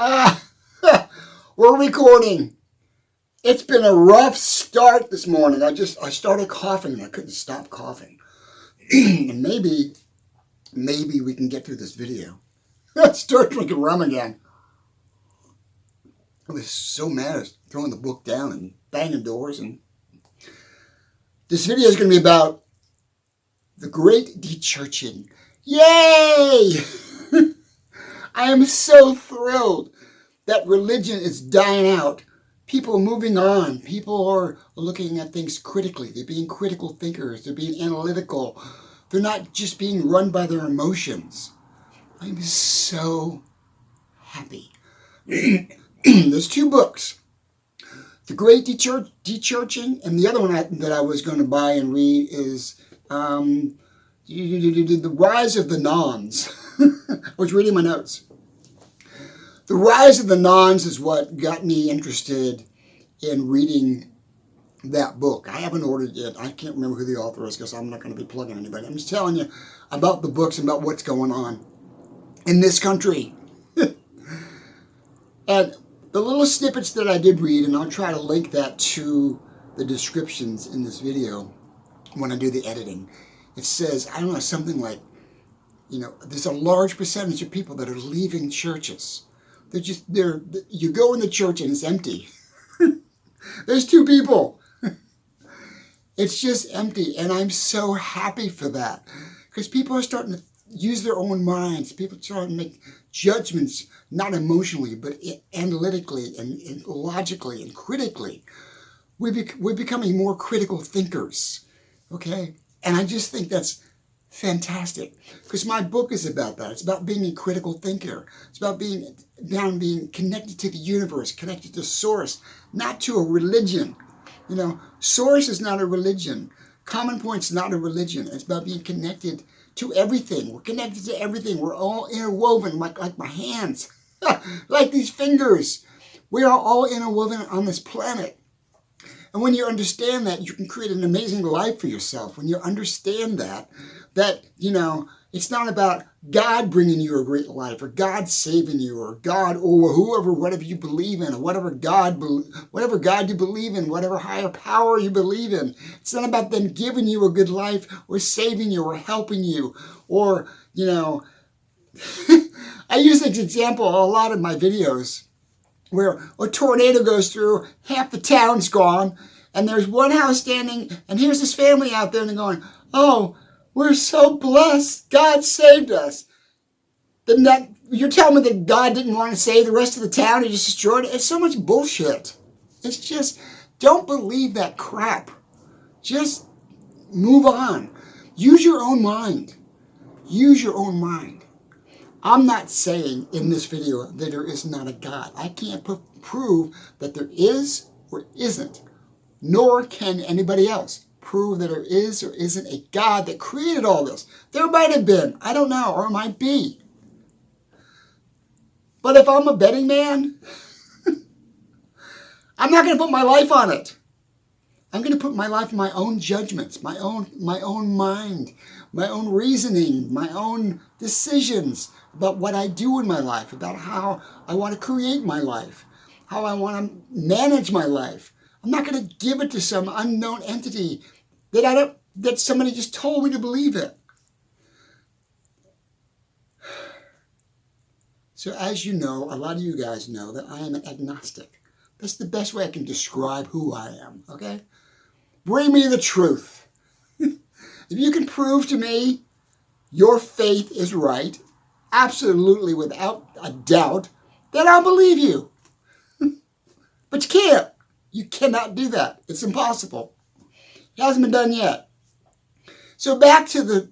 Ah, we're recording. It's been a rough start this morning. I started coughing and I couldn't stop coughing. And maybe we can get through this video. Start drinking rum again. I was so mad I was throwing the book down and banging doors. And this video is going to be about the great dechurching. Yay! I am so thrilled that religion is dying out. People are moving on. People are looking at things critically. They're being critical thinkers. They're being analytical. They're not just being run by their emotions. I'm so happy. There's two books. The Great Dechurching, and the other one that I was going to buy and read is The Rise of the Nones. I was reading my notes. The Rise of the Nones is what got me interested in reading that book. I haven't ordered it yet. I can't remember who the author is because I'm not going to be plugging anybody. I'm just telling you about the books and about what's going on in this country. And the little snippets that I did read, and I'll try to link that to the descriptions in this video when I do the editing. It says, I don't know, something like, there's a large percentage of people that are leaving churches. You go in the church and it's empty. There's two people. It's just empty. And I'm so happy for that. Because people are starting to use their own minds. People are starting to make judgments, not emotionally, but analytically and logically and critically. We're becoming more critical thinkers. Okay? And I just think that's fantastic, because my book is about that. It's about being a critical thinker. It's about being connected to the universe, connected to source, not to a religion. Source is not a religion. Common Point's not a religion. It's about being connected to everything. We're connected to everything. We're all interwoven, like my hands, like these fingers. We are all interwoven on this planet. And when you understand that, you can create an amazing life for yourself. When you understand that it's not about God bringing you a great life, or God saving you, or God, or whatever you believe in, or whatever God you believe in, whatever higher power you believe in. It's not about them giving you a good life, or saving you, or helping you, or, I use this example a lot in my videos, where a tornado goes through, half the town's gone, and there's one house standing, and here's this family out there, and they're going, oh, we're so blessed, God saved us. Then you're telling me that God didn't want to save the rest of the town, He just destroyed it? It's so much bullshit. It's just, don't believe that crap. Just move on. Use your own mind. Use your own mind. I'm not saying in this video that there is not a God. I can't prove that there is or isn't, nor can anybody else prove that there is or isn't a God that created all this. There might have been, I don't know, or it might be. But if I'm a betting man, I'm not going to put my life on it. I'm going to put my life in my own judgments, my own mind, my own reasoning, my own decisions about what I do in my life, about how I want to create my life, how I want to manage my life. I'm not going to give it to some unknown entity that somebody just told me to believe it. So as you know, a lot of you guys know that I am an agnostic. That's the best way I can describe who I am, okay? Bring me the truth. If you can prove to me your faith is right, absolutely without a doubt, then I'll believe you. But you can't. You cannot do that. It's impossible. It hasn't been done yet. So back to the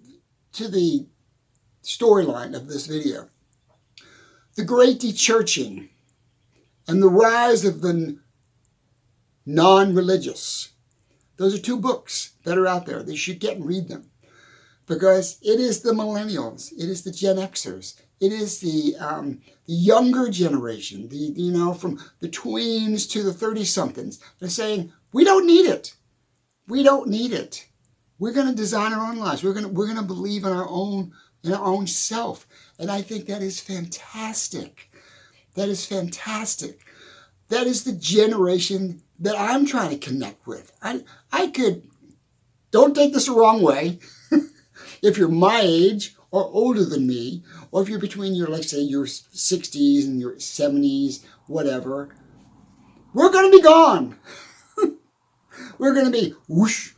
storyline of this video. The Great Dechurching and the Rise of the Non-Religious. Those are two books that are out there. They should get and read them, because it is the millennials, it is the Gen Xers, it is the younger generation, from the tweens to the 30-somethings. They're saying, we don't need it. We don't need it. We're going to design our own lives. We're going to believe in our own self. And I think that is fantastic. That is fantastic. That is the generation that I'm trying to connect with. I could, don't take this the wrong way, if you're my age or older than me, or if you're between your, let's say, your 60s and your 70s, whatever, we're going to be gone. We're going to be whoosh.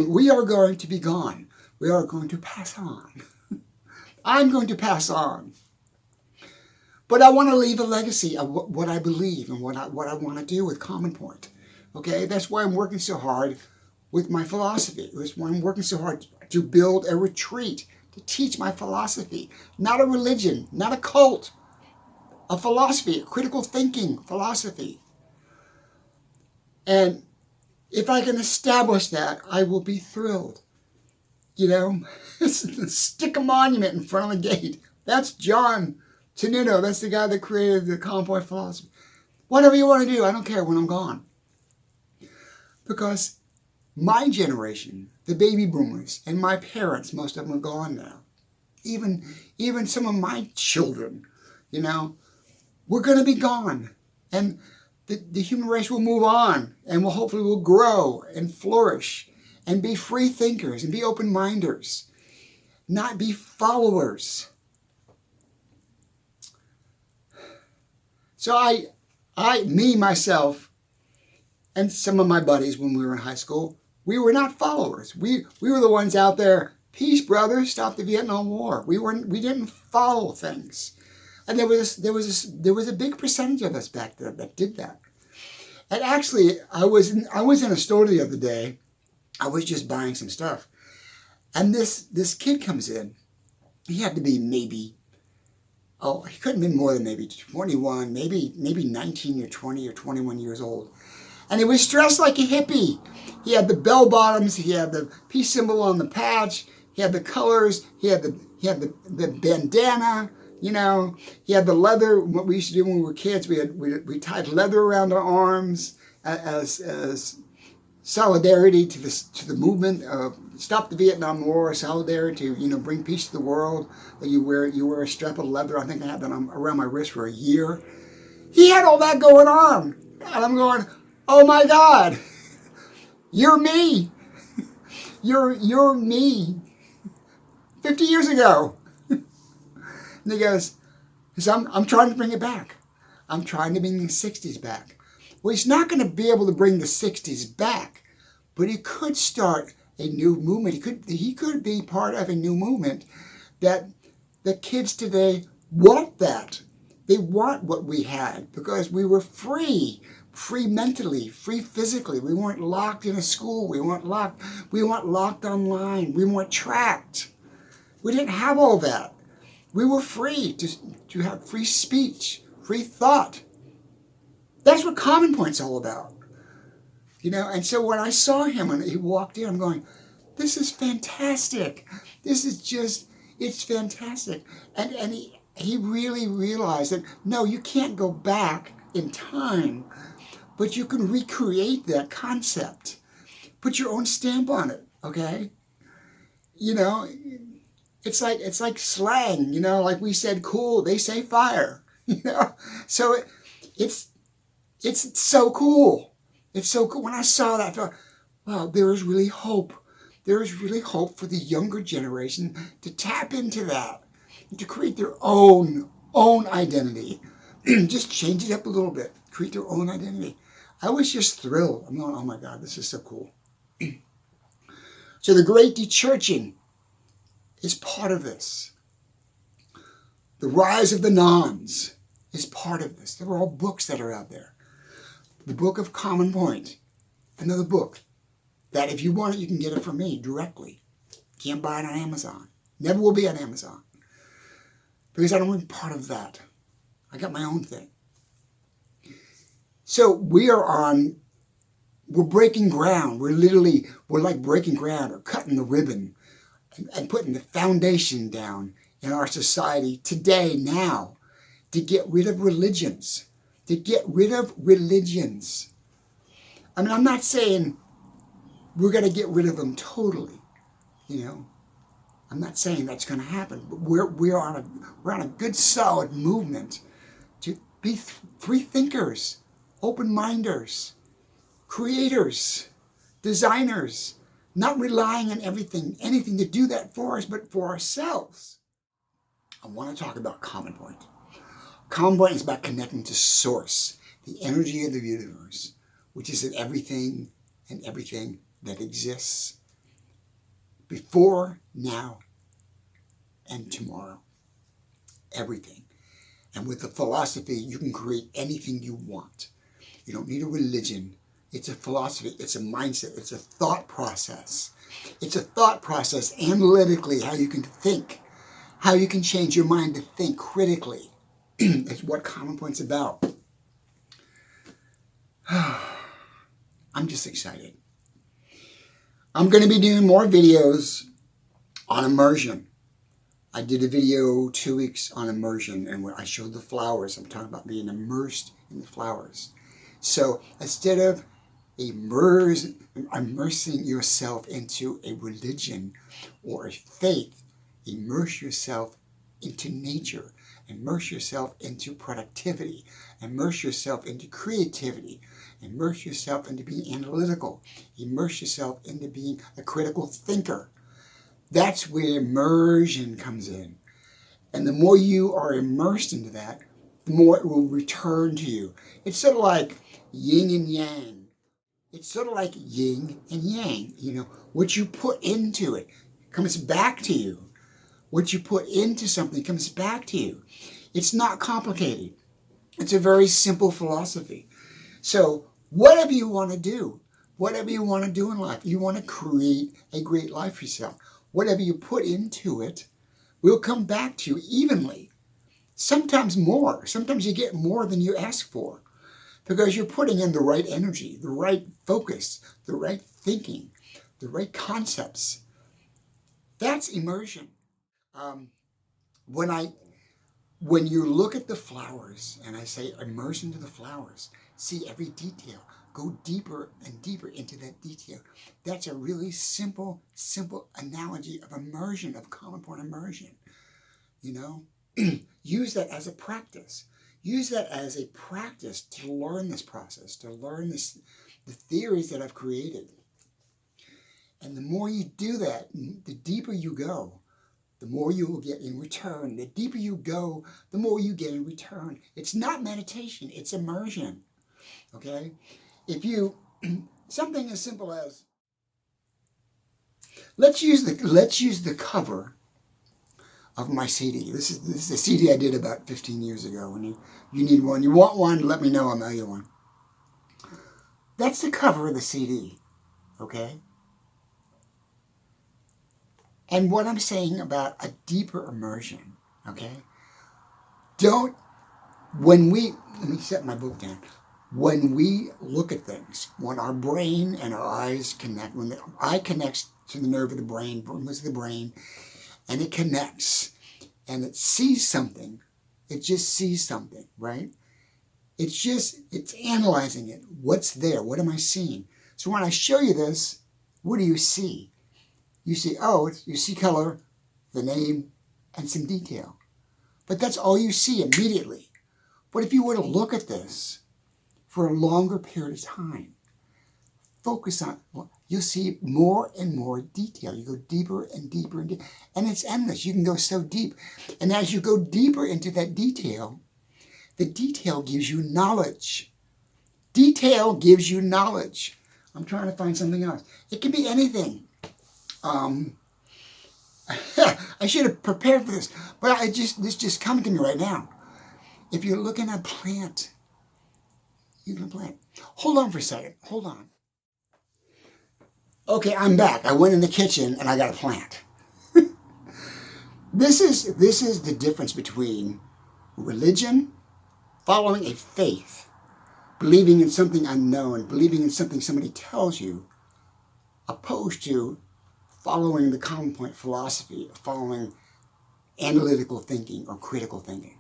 We are going to be gone. We are going to pass on. I'm going to pass on. But I want to leave a legacy of what I believe and what I want to do with Common Point. Okay, that's why I'm working so hard with my philosophy. That's why I'm working so hard to build a retreat, to teach my philosophy. Not a religion, not a cult. A philosophy, a critical thinking philosophy. And if I can establish that, I will be thrilled. You know, stick a monument in front of the gate. That's John TENUTO. That's the guy that created the Common Point philosophy. Whatever you want to do, I don't care when I'm gone. Because my generation, the baby boomers, and my parents, most of them are gone now. Even some of my children, you know, we're going to be gone. And the human race will move on, and hopefully will grow and flourish and be free thinkers and be open-minders, not be followers. So myself, and some of my buddies when we were in high school, we were not followers. We were the ones out there, peace, brothers, stop the Vietnam War. We didn't follow things. And there was a big percentage of us back then that did that. And actually, I was in a store the other day. I was just buying some stuff, and this kid comes in. He had to be maybe, he couldn't have been more than maybe 21, maybe 19 or 20 or 21 years old. And he was dressed like a hippie. He had the bell bottoms. He had the peace symbol on the patch. He had the colors. He had the bandana. You know, he had the leather. What we used to do when we were kids, we tied leather around our arms as solidarity to the movement of stop the Vietnam War, solidarity to bring peace to the world. You wear a strap of leather. I think I had that around my wrist for a year. He had all that going on, and I'm going, oh my God, you're me. You're me. 50 years ago. And he goes, I'm trying to bring it back. I'm trying to bring the 60s back. Well, he's not going to be able to bring the 60s back, but he could start a new movement. He could be part of a new movement that the kids today want that. They want what we had because we were free mentally, free physically. We weren't locked in a school. We weren't locked online. We weren't tracked. We didn't have all that. We were free to have free speech, free thought. That's what Common Point's all about. And so when I saw him and he walked in, I'm going, this is fantastic. It's fantastic. And he really realized that, no, you can't go back in time, but you can recreate that concept. Put your own stamp on it, okay? It's like slang, like we said cool, they say fire, So it's so cool. It's so cool. When I saw that, I thought, wow, there is really hope. There is really hope for the younger generation to tap into that, and to create their own identity. Just change it up a little bit, create their own identity. I was just thrilled. I'm going, oh my God, this is so cool. So the great dechurching is part of this. The rise of the nones is part of this. There are all books that are out there. The Book of Common Point, another book that if you want it, you can get it from me directly. Can't buy it on Amazon. Never will be on Amazon. Because I don't want part of that. I got my own thing. So we're breaking ground. We're like breaking ground or cutting the ribbon and putting the foundation down in our society today, now, to get rid of religions. I mean, I'm not saying we're going to get rid of them totally, I'm not saying that's going to happen, but we're on a good solid movement to be free thinkers, open-minders, creators, designers, not relying on anything to do that for us, but for ourselves. I want to talk about common point. Common point is about connecting to source, the energy of the universe, which is in everything and everything that exists before, now, and tomorrow. Everything. And with the philosophy, you can create anything you want. You don't need a religion. It's a philosophy. It's a mindset. It's a thought process. It's a thought process analytically, how you can think, how you can change your mind to think critically. It's what Common Point's about. I'm just excited. I'm going to be doing more videos on immersion. I did a video 2 weeks on immersion, and when I showed the flowers, I'm talking about being immersed in the flowers. So instead of immersing yourself into a religion or a faith, immerse yourself into nature. Immerse yourself into productivity. Immerse yourself into creativity. Immerse yourself into being analytical. Immerse yourself into being a critical thinker. That's where immersion comes in. And the more you are immersed into that, the more it will return to you. It's sort of like yin and yang. It's sort of like yin and yang. You know, what you put into it comes back to you. What you put into something comes back to you. It's not complicated. It's a very simple philosophy. So whatever you want to do, whatever you want to do in life, you want to create a great life for yourself. Whatever you put into it will come back to you evenly. Sometimes more. Sometimes you get more than you ask for because you're putting in the right energy, the right focus, the right thinking, the right concepts. That's immersion. When you look at the flowers, and I say immerse into the flowers, see every detail, go deeper and deeper into that detail. That's a really simple analogy of immersion, of common point immersion. You know, use that as a practice. Use that as a practice to learn this process, to learn the theories that I've created. And the more you do that, the deeper you go, the more you will get in return. The deeper you go, the more you get in return. It's not meditation, it's immersion. Okay? If you, something as simple as, let's use the cover of my CD. This is a CD I did about 15 years ago. When you need one, you want one, let me know, I'll mail you one. That's the cover of the CD. Okay? And what I'm saying about a deeper immersion, okay? Let me set my book down. When we look at things, when our brain and our eyes connect, when the eye connects to the nerve of the brain, moves the brain, and it connects, and it sees something, it just sees something, right? It's analyzing it. What's there? What am I seeing? So when I show you this, what do you see? You see, you see color, the name, and some detail. But that's all you see immediately. But if you were to look at this for a longer period of time, focus on, you'll see more and more detail. You go deeper and deeper and deeper. And it's endless. You can go so deep. And as you go deeper into that detail, the detail gives you knowledge. Detail gives you knowledge. I'm trying to find something else. It can be anything. I should have prepared for this, but this just coming to me right now. If you're looking at a plant, hold on for a second. Hold on. Okay, I'm back. I went in the kitchen and I got a plant. This is the difference between religion, following a faith, believing in something unknown, believing in something somebody tells you, opposed to following the common point philosophy, following analytical thinking or critical thinking.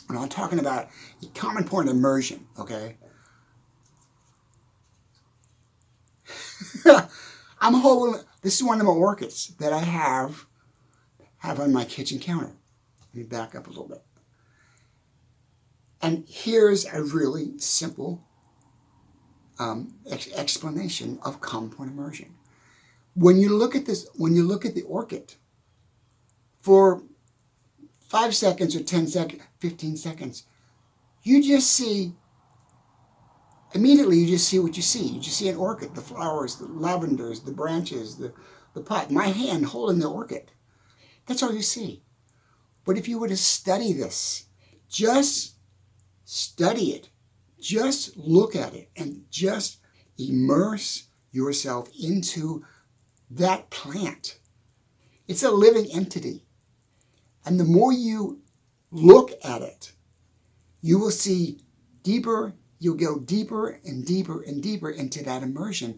And I'm talking about a common point immersion, okay? This is one of my orchids that I have on my kitchen counter. Let me back up a little bit. And here's a really simple explanation of common point immersion. When you look at this, when you look at the orchid for 5 seconds or 10 seconds, 15 seconds, you just see, immediately you just see what you see. You just see an orchid, the flowers, the lavenders, the branches, the pot, my hand holding the orchid. That's all you see. But if you were to study this, just study it, just look at it, and just immerse yourself into that plant. It's a living entity. And the more you look at it, you will see deeper, you'll go deeper and deeper and deeper into that immersion.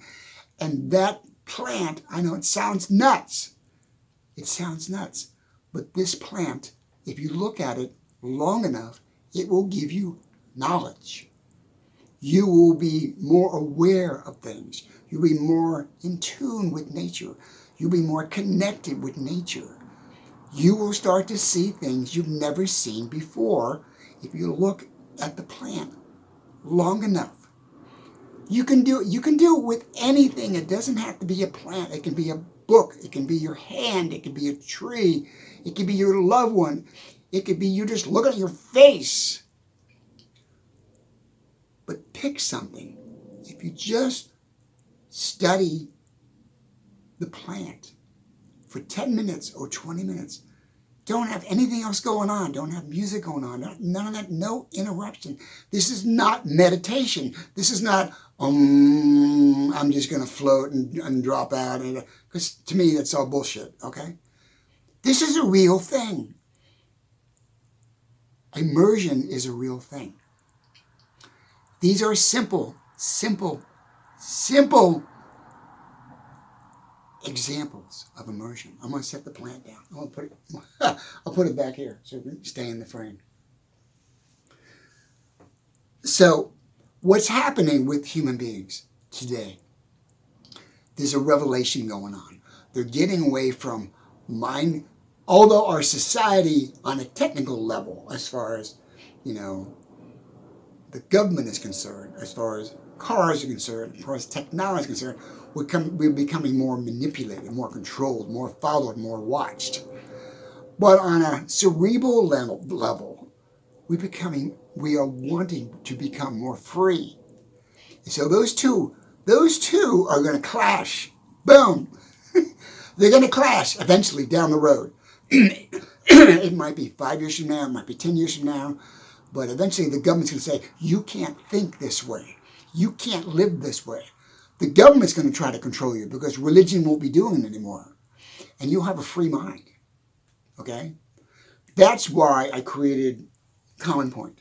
And that plant, I know it sounds nuts. It sounds nuts. But this plant, if you look at it long enough, it will give you knowledge. You will be more aware of things. You'll be more in tune with nature. You'll be more connected with nature. You will start to see things you've never seen before if you look at the plant long enough. You can do it with anything. It doesn't have to be a plant. It can be a book. It can be your hand. It can be a tree. It can be your loved one. It could be you just looking at your face. But pick something. If you just study the plant for 10 minutes or 20 minutes, don't have anything else going on. Don't have music going on. None of that. No interruption. This is not meditation. This is not, I'm just going to float and drop out. Because to me, that's all bullshit, okay? This is a real thing. Immersion is a real thing. These are simple examples of immersion. I'm going to set the plant down. I'll put it back here so we can stay in the frame. So, what's happening with human beings today? There's a revelation going on. They're getting away from mind. Although our society, on a technical level, as far as, the government is concerned, as far as cars are concerned, as far as technology is concerned, we're becoming more manipulated, more controlled, more followed, more watched. But on a cerebral level, we are wanting to become more free. And so those two are going to clash. Boom. They're going to clash eventually down the road. It might be 5 years from now, it might be 10 years from now, but eventually the government's going to say, you can't think this way. You can't live this way. The government's going to try to control you because religion won't be doing it anymore. And you'll have a free mind. Okay? That's why I created Common Point.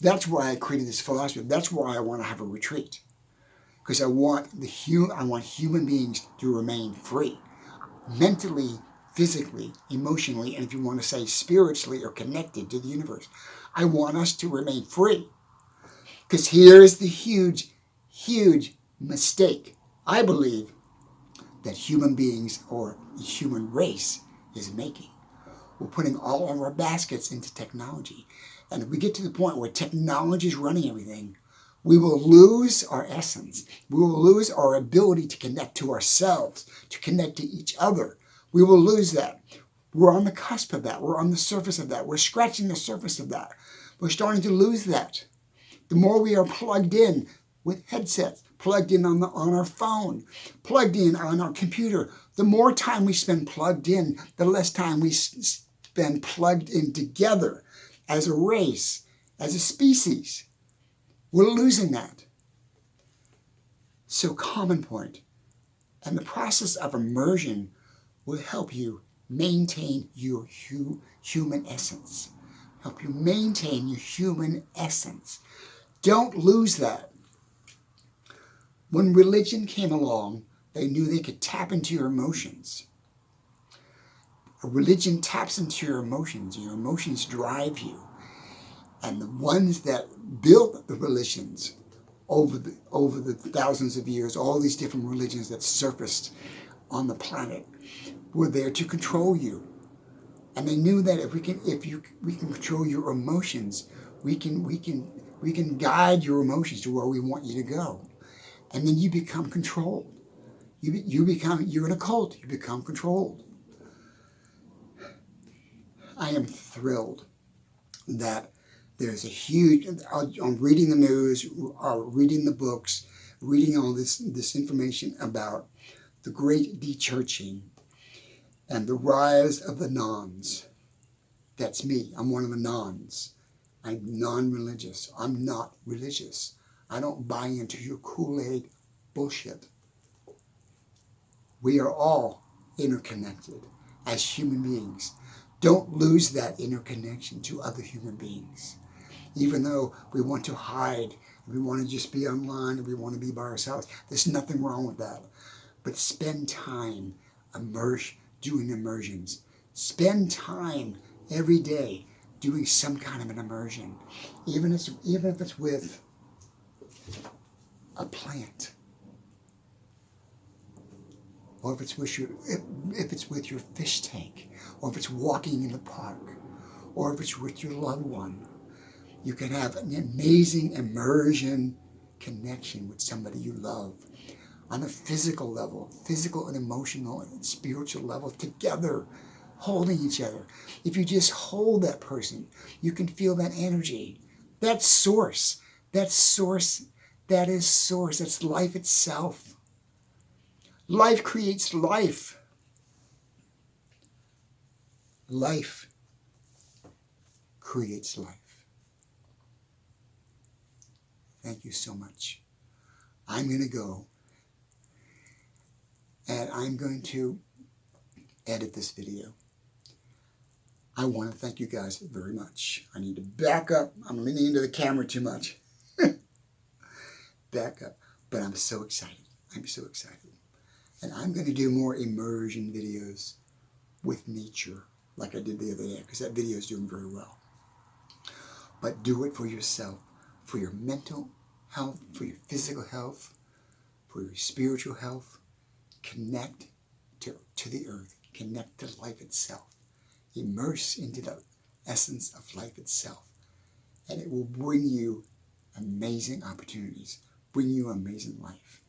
That's why I created this philosophy. That's why I want to have a retreat. Because I want human beings to remain free. Mentally, physically, emotionally, and if you want to say spiritually or connected to the universe. I want us to remain free. Because here's the huge mistake I believe that human beings or the human race is making. We're putting all of our baskets into technology. And if we get to the point where technology is running everything, we will lose our essence. We will lose our ability to connect to ourselves, to connect to each other. We will lose that. We're on the cusp of that. We're on the surface of that. We're scratching the surface of that. We're starting to lose that. The more we are plugged in with headsets, plugged in on our phone, plugged in on our computer, the more time we spend plugged in, the less time we spend plugged in together as a race, as a species. We're losing that. So Common Point and the process of immersion will help you maintain your human essence. Help you maintain your human essence. Don't lose that. When religion came along, they knew they could tap into your emotions. A religion taps into your emotions. Your emotions drive you. And the ones that built the religions over the thousands of years, all these different religions that surfaced on the planet, were there to control you. And they knew that if we can control your emotions, We can guide your emotions to where we want you to go. And then you become controlled. You're in a cult. You become controlled. I am thrilled that there's a huge, I'm reading the news, reading the books, reading all this information about the great dechurching and the rise of the nones. That's me. I'm one of the nones. I'm non-religious. I'm not religious. I don't buy into your Kool-Aid bullshit. We are all interconnected as human beings. Don't lose that interconnection to other human beings. Even though we want to hide, we want to just be online, and we want to be by ourselves, there's nothing wrong with that. But spend time doing immersions. Spend time every day doing some kind of an immersion, even if it's with a plant, or if it's with your fish tank, or if it's walking in the park, or if it's with your loved one. You can have an amazing immersion connection with somebody you love on a physical level, physical and emotional and spiritual level, together, holding each other. If you just hold that person, you can feel that energy. That's source. That's source. That is source. That's life itself. Life creates life. Life creates life. Thank you so much. I'm going to go and I'm going to edit this video. I want to thank you guys very much. I need to back up. I'm leaning into the camera too much. Back up. But I'm so excited. I'm so excited. And I'm going to do more immersion videos with nature like I did the other day, because that video is doing very well. But do it for yourself, for your mental health, for your physical health, for your spiritual health. Connect to the earth. Connect to life itself. Immerse into the essence of life itself. And it will bring you amazing opportunities, bring you amazing life.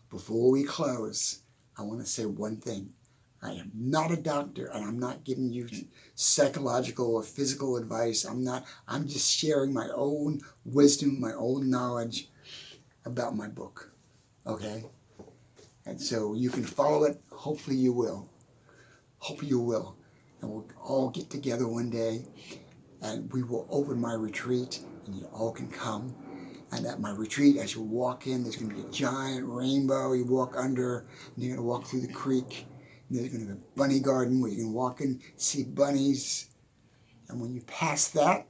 Before we close, I want to say one thing. I am not a doctor, and I'm not giving you psychological or physical advice. I'm just sharing my own wisdom, my own knowledge about my book. Okay? And so you can follow it. Hopefully you will. Hope you will. And we'll all get together one day, and we will open my retreat, and you all can come. And at my retreat, as you walk in, there's going to be a giant rainbow you walk under, and you're going to walk through the creek. And there's going to be a bunny garden where you can walk in, see bunnies. And when you pass that,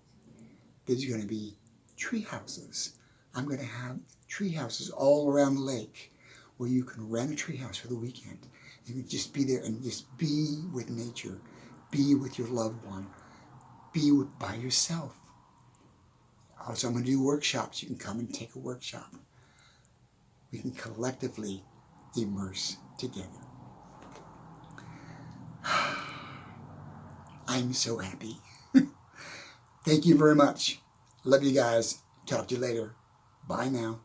there's going to be tree houses. I'm going to have tree houses all around the lake where you can rent a tree house for the weekend. You can just be there and just be with nature. Be with your loved one. Be by yourself. Also, I'm going to do workshops. You can come and take a workshop. We can collectively immerse together. I'm so happy. Thank you very much. Love you guys. Talk to you later. Bye now.